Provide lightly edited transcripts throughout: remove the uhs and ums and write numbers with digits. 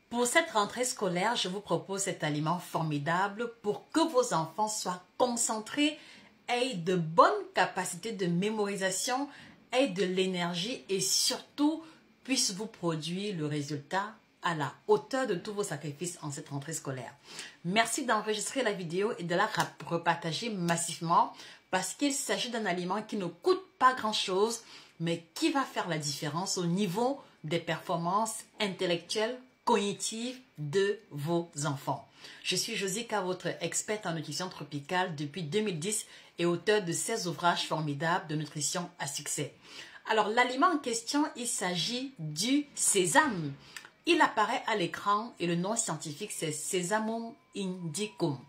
Pour cette rentrée scolaire, je vous propose cet aliment formidable pour que vos enfants soient concentrés, aient de bonnes capacités de mémorisation, aient de l'énergie et surtout puissent vous produire le résultat à la hauteur de tous vos sacrifices en cette rentrée scolaire. Merci d'enregistrer la vidéo et de la repartager massivement parce qu'il s'agit d'un aliment qui ne coûte pas grand-chose mais qui va faire la différence au niveau des performances intellectuelles, cognitives de vos enfants. Je suis Josica, votre experte en nutrition tropicale depuis 2010 et auteur de 16 ouvrages formidables de nutrition à succès. Alors, l'aliment en question, il s'agit du sésame. Il apparaît à l'écran et le nom scientifique, c'est Sesamum indicum.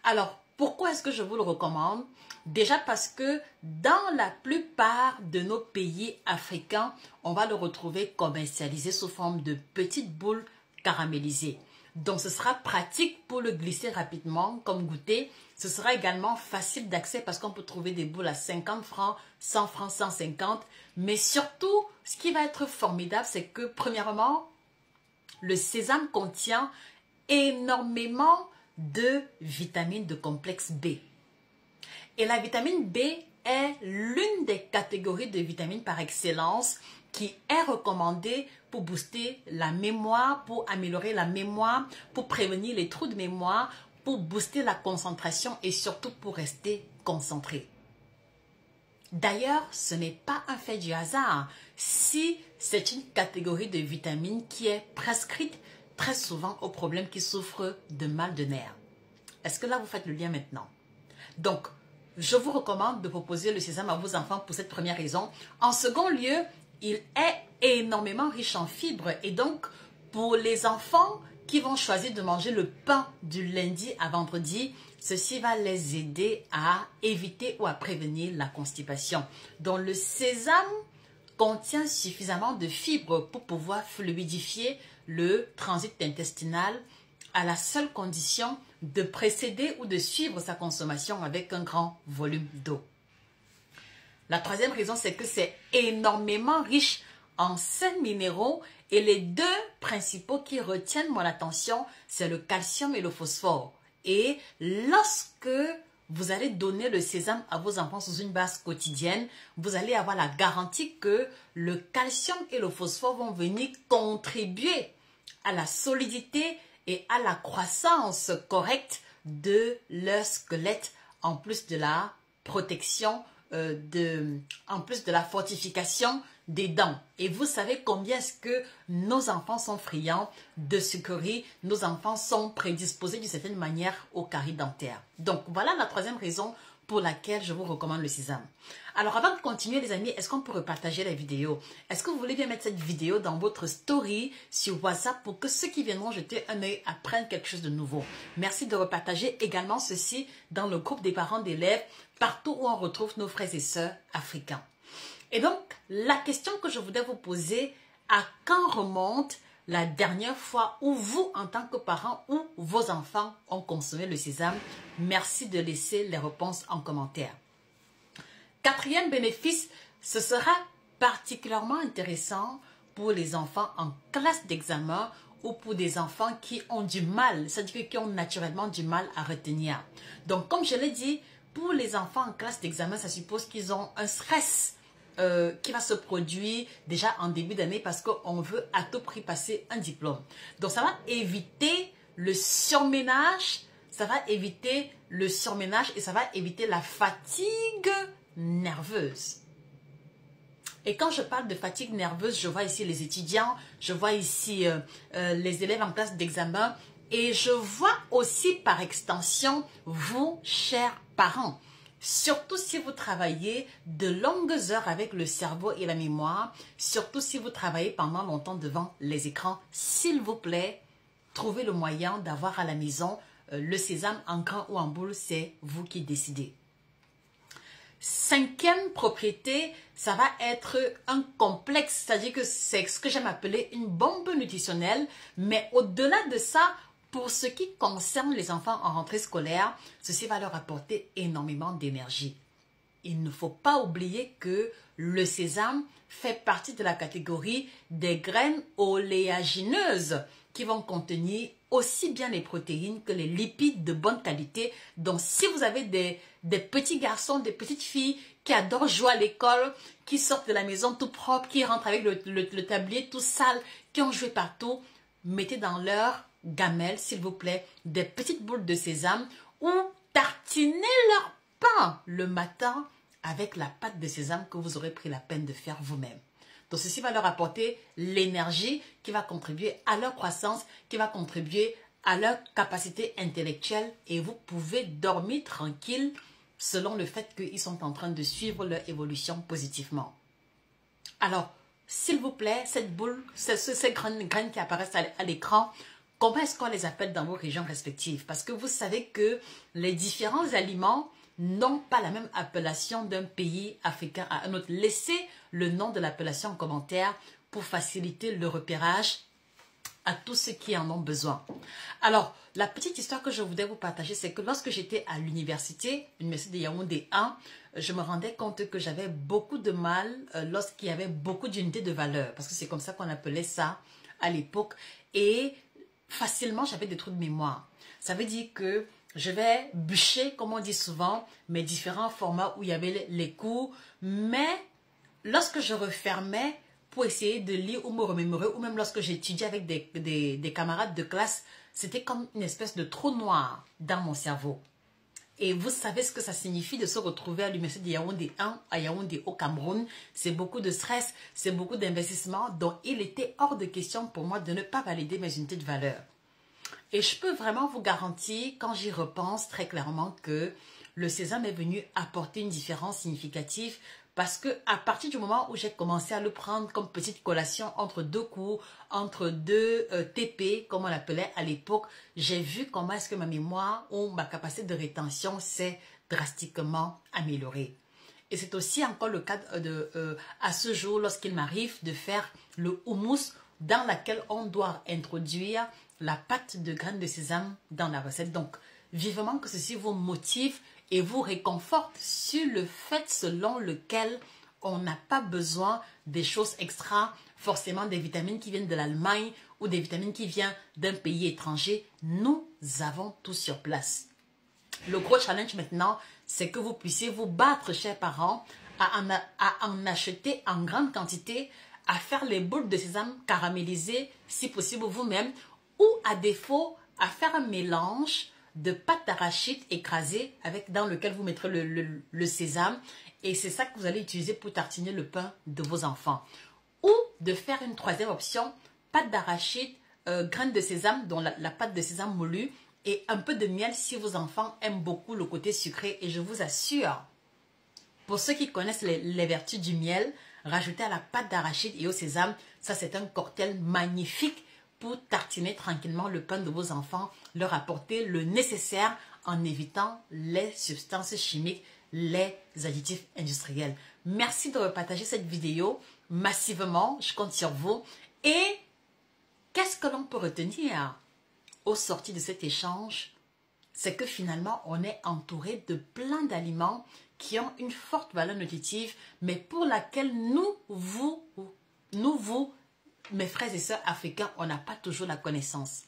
Alors, pourquoi est-ce que je vous le recommande? Déjà parce que dans la plupart de nos pays africains, on va le retrouver commercialisé sous forme de petites boules caramélisées. Donc, ce sera pratique pour le glisser rapidement comme goûter. Ce sera également facile d'accès parce qu'on peut trouver des boules à 50 francs, 100 francs, 150. Mais surtout, ce qui va être formidable, c'est que premièrement, le sésame contient énormément de vitamines de complexe B. Et la vitamine B est l'une des catégories de vitamines par excellence qui est recommandée pour booster la mémoire, pour améliorer la mémoire, pour prévenir les trous de mémoire, pour booster la concentration et surtout pour rester concentré. D'ailleurs, ce n'est pas un fait du hasard si c'est une catégorie de vitamines qui est prescrite très souvent aux problèmes qui souffrent de mal de nerfs. Est-ce que là, vous faites le lien maintenant? Donc, je vous recommande de proposer le sésame à vos enfants pour cette première raison. En second lieu, il est énormément riche en fibres et donc, pour les enfants qui vont choisir de manger le pain du lundi à vendredi, ceci va les aider à éviter ou à prévenir la constipation. Donc, le sésame contient suffisamment de fibres pour pouvoir fluidifier le transit intestinal à la seule condition de précéder ou de suivre sa consommation avec un grand volume d'eau. La troisième raison, c'est que c'est énormément riche en sels minéraux et les deux principaux qui retiennent mon attention, c'est le calcium et le phosphore. Et lorsque vous allez donner le sésame à vos enfants sous une base quotidienne, vous allez avoir la garantie que le calcium et le phosphore vont venir contribuer à la solidité et à la croissance correcte de leur squelette, en plus de la protection, en plus de la fortification des dents. Et vous savez combien est-ce que nos enfants sont friands de sucreries, nos enfants sont prédisposés d'une certaine manière aux caries dentaires. Donc voilà la troisième raison pour laquelle je vous recommande le sésame. Alors avant de continuer les amis, est-ce qu'on peut repartager la vidéo? Est-ce que vous voulez bien mettre cette vidéo dans votre story sur WhatsApp pour que ceux qui viendront jeter un œil apprennent quelque chose de nouveau? Merci de repartager également ceci dans le groupe des parents d'élèves, partout où on retrouve nos frères et sœurs africains. Et donc, la question que je voudrais vous poser, à quand remonte la dernière fois où vous, en tant que parents, ou vos enfants ont consommé le sésame? Merci de laisser les réponses en commentaire. Quatrième bénéfice, ce sera particulièrement intéressant pour les enfants en classe d'examen ou pour des enfants qui ont du mal, c'est-à-dire qui ont naturellement du mal à retenir. Donc, comme je l'ai dit, pour les enfants en classe d'examen, ça suppose qu'ils ont un stress qui va se produire déjà en début d'année parce qu'on veut à tout prix passer un diplôme. Donc, ça va éviter le surménage, et ça va éviter la fatigue nerveuse. Et quand je parle de fatigue nerveuse, je vois ici les étudiants, je vois ici les élèves en classe d'examen et je vois aussi par extension vous, chers parents. Surtout si vous travaillez de longues heures avec le cerveau et la mémoire, surtout si vous travaillez pendant longtemps devant les écrans, s'il vous plaît, trouvez le moyen d'avoir à la maison le sésame en grains ou en boule, c'est vous qui décidez. Cinquième propriété, ça va être un complexe, c'est-à-dire que c'est ce que j'aime appeler une bombe nutritionnelle, mais au-delà de ça, pour ce qui concerne les enfants en rentrée scolaire, ceci va leur apporter énormément d'énergie. Il ne faut pas oublier que le sésame fait partie de la catégorie des graines oléagineuses qui vont contenir aussi bien les protéines que les lipides de bonne qualité. Donc, si vous avez des petits garçons, des petites filles qui adorent jouer à l'école, qui sortent de la maison tout propre, qui rentrent avec le tablier tout sale, qui ont joué partout, mettez dans leur gamelle, s'il vous plaît, des petites boules de sésame ou tartinez leur pain le matin avec la pâte de sésame que vous aurez pris la peine de faire vous-même. Donc, ceci va leur apporter l'énergie qui va contribuer à leur croissance, qui va contribuer à leur capacité intellectuelle et vous pouvez dormir tranquille selon le fait qu'ils sont en train de suivre leur évolution positivement. Alors, s'il vous plaît, cette boule, ces graines qui apparaissent à l'écran, comment est-ce qu'on les appelle dans vos régions respectives? Parce que vous savez que les différents aliments n'ont pas la même appellation d'un pays africain à un autre. Laissez le nom de l'appellation en commentaire pour faciliter le repérage à tous ceux qui en ont besoin. Alors, la petite histoire que je voudrais vous partager, c'est que lorsque j'étais à l'université de Yaoundé 1, je me rendais compte que j'avais beaucoup de mal lorsqu'il y avait beaucoup d'unités de valeur, parce que c'est comme ça qu'on appelait ça à l'époque, et facilement j'avais des trous de mémoire. Ça veut dire que je vais bûcher, comme on dit souvent, mes différents formats où il y avait les cours, mais lorsque je refermais pour essayer de lire ou me remémorer, ou même lorsque j'étudiais avec des camarades de classe, c'était comme une espèce de trou noir dans mon cerveau. Et vous savez ce que ça signifie de se retrouver à l'université de Yaoundé 1, à Yaoundé au Cameroun. C'est beaucoup de stress, c'est beaucoup d'investissement, donc il était hors de question pour moi de ne pas valider mes unités de valeur. Et je peux vraiment vous garantir, quand j'y repense très clairement, que le sésame est venu apporter une différence significative parce que à partir du moment où j'ai commencé à le prendre comme petite collation entre deux cours, entre deux TP, comme on l'appelait à l'époque, j'ai vu comment est-ce que ma mémoire ou ma capacité de rétention s'est drastiquement améliorée. Et c'est aussi encore le cas à ce jour lorsqu'il m'arrive de faire le houmous dans laquelle on doit introduire la pâte de graines de sésame dans la recette. Donc, vivement que ceci vous motive et vous réconforte sur le fait selon lequel on n'a pas besoin des choses extra, forcément des vitamines qui viennent de l'Allemagne ou des vitamines qui viennent d'un pays étranger. Nous avons tout sur place. Le gros challenge maintenant, c'est que vous puissiez vous battre, chers parents, à en acheter en grande quantité, à faire les boules de sésame caramélisées, si possible vous-même, ou à défaut, à faire un mélange de pâte d'arachide écrasée dans lequel vous mettrez le sésame. Et c'est ça que vous allez utiliser pour tartiner le pain de vos enfants. Ou de faire une troisième option, pâte d'arachide, graines de sésame, dont la pâte de sésame moulue, et un peu de miel si vos enfants aiment beaucoup le côté sucré. Et je vous assure, pour ceux qui connaissent les vertus du miel, rajouter à la pâte d'arachide et au sésame, ça c'est un cocktail magnifique pour tartiner tranquillement le pain de vos enfants, leur apporter le nécessaire en évitant les substances chimiques, les additifs industriels. Merci de partager cette vidéo massivement, je compte sur vous. Et qu'est-ce que l'on peut retenir au sorti de cet échange? C'est que finalement, on est entouré de plein d'aliments qui ont une forte valeur nutritive, mais pour laquelle vous, mes frères et sœurs africains, on n'a pas toujours la connaissance.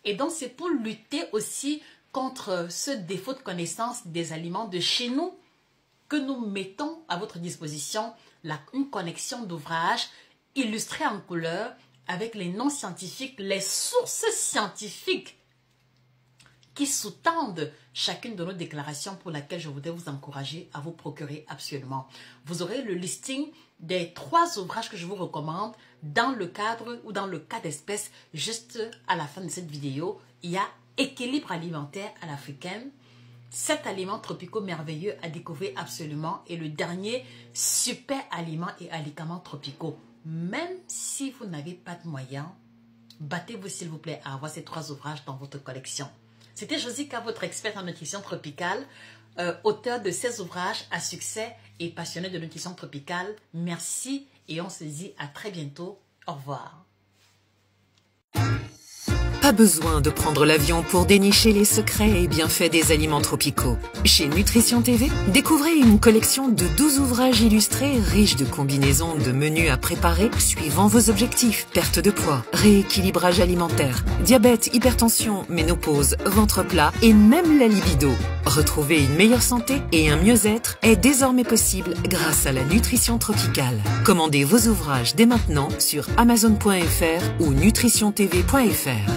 Et donc, c'est pour lutter aussi contre ce défaut de connaissance des aliments de chez nous que nous mettons à votre disposition une connexion d'ouvrages illustrés en couleur avec les noms scientifiques, les sources scientifiques qui sous-tendent chacune de nos déclarations pour laquelle je voudrais vous encourager à vous procurer absolument. Vous aurez le listing des 3 ouvrages que je vous recommande dans le cadre ou dans le cas d'espèce juste à la fin de cette vidéo. Il y a Équilibre alimentaire à l'africaine, 7 aliments tropicaux merveilleux à découvrir absolument et le dernier, super aliments et aliments tropicaux. Même si vous n'avez pas de moyens, battez-vous s'il vous plaît à avoir ces 3 ouvrages dans votre collection. C'était Josica, votre experte en nutrition tropicale, auteur de 16 ouvrages à succès et passionnée de nutrition tropicale. Merci et on se dit à très bientôt. Au revoir. Pas besoin de prendre l'avion pour dénicher les secrets et bienfaits des aliments tropicaux. Chez Nutrition TV, découvrez une collection de 12 ouvrages illustrés riches de combinaisons de menus à préparer suivant vos objectifs. Perte de poids, rééquilibrage alimentaire, diabète, hypertension, ménopause, ventre plat et même la libido. Retrouver une meilleure santé et un mieux-être est désormais possible grâce à la nutrition tropicale. Commandez vos ouvrages dès maintenant sur Amazon.fr ou nutritiontv.fr.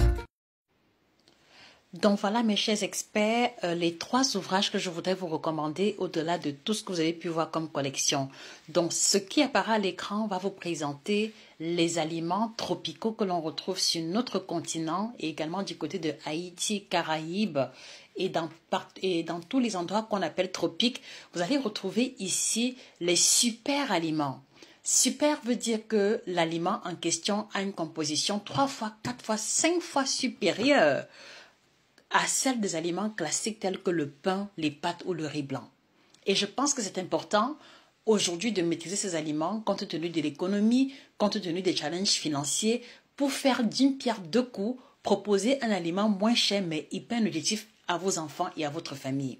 Donc voilà mes chers experts, les 3 ouvrages que je voudrais vous recommander au-delà de tout ce que vous avez pu voir comme collection. Donc ce qui apparaît à l'écran va vous présenter les aliments tropicaux que l'on retrouve sur notre continent et également du côté de Haïti, Caraïbes et dans tous les endroits qu'on appelle tropiques. Vous allez retrouver ici les super aliments. Super veut dire que l'aliment en question a une composition 3 fois, 4 fois, 5 fois supérieure à celle des aliments classiques tels que le pain, les pâtes ou le riz blanc. Et je pense que c'est important aujourd'hui de maîtriser ces aliments compte tenu de l'économie, compte tenu des challenges financiers, pour faire d'une pierre 2 coups, proposer un aliment moins cher mais hyper nutritif à vos enfants et à votre famille.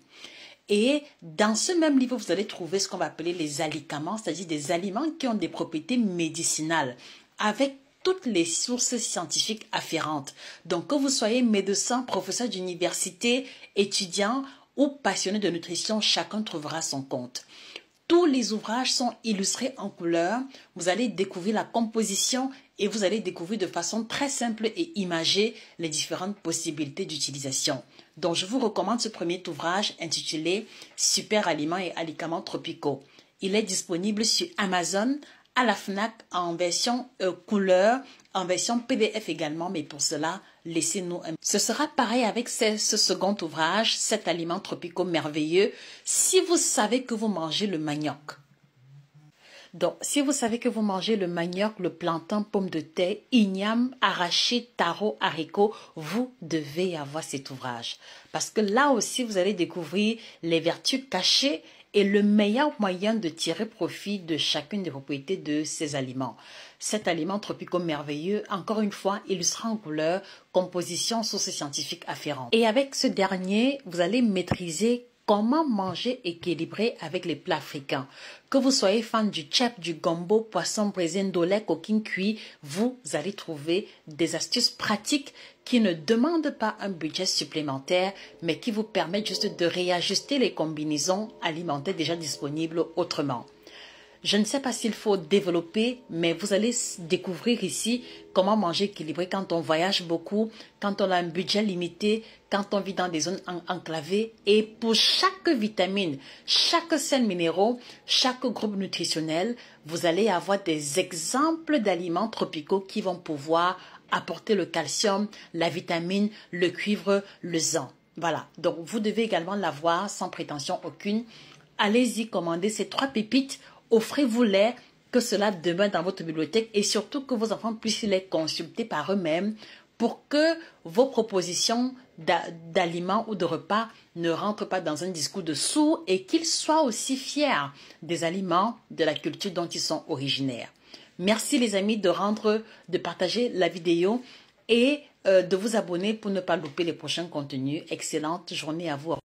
Et dans ce même livre, vous allez trouver ce qu'on va appeler les alicaments, c'est-à-dire des aliments qui ont des propriétés médicinales, avec toutes les sources scientifiques afférentes. Donc, que vous soyez médecin, professeur d'université, étudiant ou passionné de nutrition, chacun trouvera son compte. Tous les ouvrages sont illustrés en couleur. Vous allez découvrir la composition et vous allez découvrir de façon très simple et imagée les différentes possibilités d'utilisation. Donc, je vous recommande ce premier ouvrage intitulé « Super aliments et alicaments tropicaux ». Il est disponible sur Amazon, à la FNAC en version couleur, en version PDF également, mais pour cela, laissez-nous un... Ce sera pareil avec ce second ouvrage, 7 aliments tropicaux merveilleux, si vous savez que vous mangez le manioc. Donc, si vous savez que vous mangez le manioc, le plantain, pomme de terre, igname, arachide, taro, haricot, vous devez avoir cet ouvrage. Parce que là aussi, vous allez découvrir les vertus cachées et le meilleur moyen de tirer profit de chacune des propriétés de ces aliments. Cet aliment tropicaux merveilleux, encore une fois, illustré en couleur, composition, sources scientifiques afférentes. Et avec ce dernier, vous allez maîtriser comment manger équilibré avec les plats africains. Que vous soyez fan du tchèp, du gombo, poisson braisé, ndolé, coquine cuit, vous allez trouver des astuces pratiques qui ne demandent pas un budget supplémentaire, mais qui vous permettent juste de réajuster les combinaisons alimentaires déjà disponibles autrement. Je ne sais pas s'il faut développer, mais vous allez découvrir ici comment manger équilibré quand on voyage beaucoup, quand on a un budget limité, quand on vit dans des zones enclavées. Et pour chaque vitamine, chaque sel minéraux, chaque groupe nutritionnel, vous allez avoir des exemples d'aliments tropicaux qui vont pouvoir apporter le calcium, la vitamine, le cuivre, le zinc. Voilà, donc vous devez également l'avoir sans prétention aucune. Allez-y, commandez ces 3 pépites. Offrez-vous-les, que cela demeure dans votre bibliothèque et surtout que vos enfants puissent les consulter par eux-mêmes pour que vos propositions d'aliments ou de repas ne rentrent pas dans un discours de sourds et qu'ils soient aussi fiers des aliments de la culture dont ils sont originaires. Merci les amis de partager la vidéo et de vous abonner pour ne pas louper les prochains contenus. Excellente journée à vous.